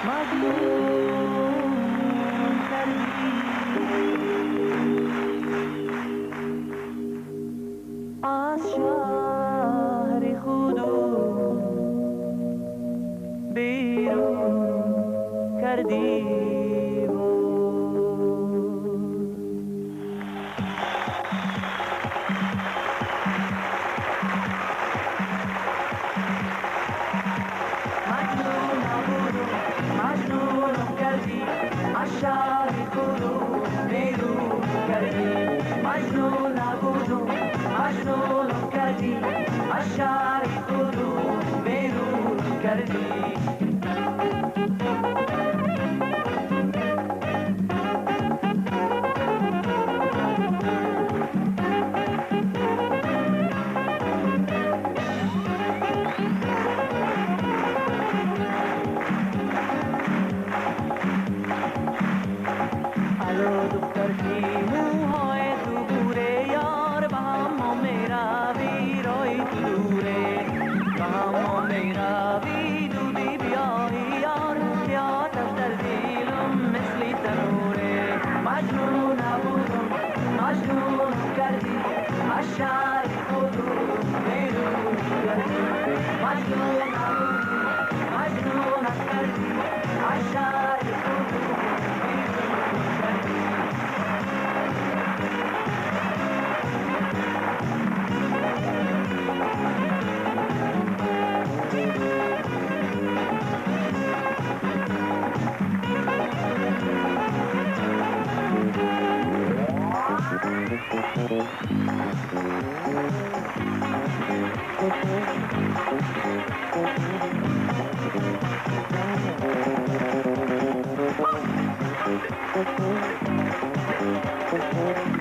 مظلوم کردی از شهر خودم بیرون کردی مجنونم کردی از شهر خودم بیرون کردی مجنون نبودم مجنونم کردی از شهر خودم بیرون کردی دختر کی موهای تو بوره یار به هم میروی رای تو دوره به هم میروی دودی بیایی یار یادش در دلم مثل تنوره مجنون نبودم مجنون کردی از شهر خودم بیرون کردی مجنون نبودم مجنون کردی از شهر خودم Thank you.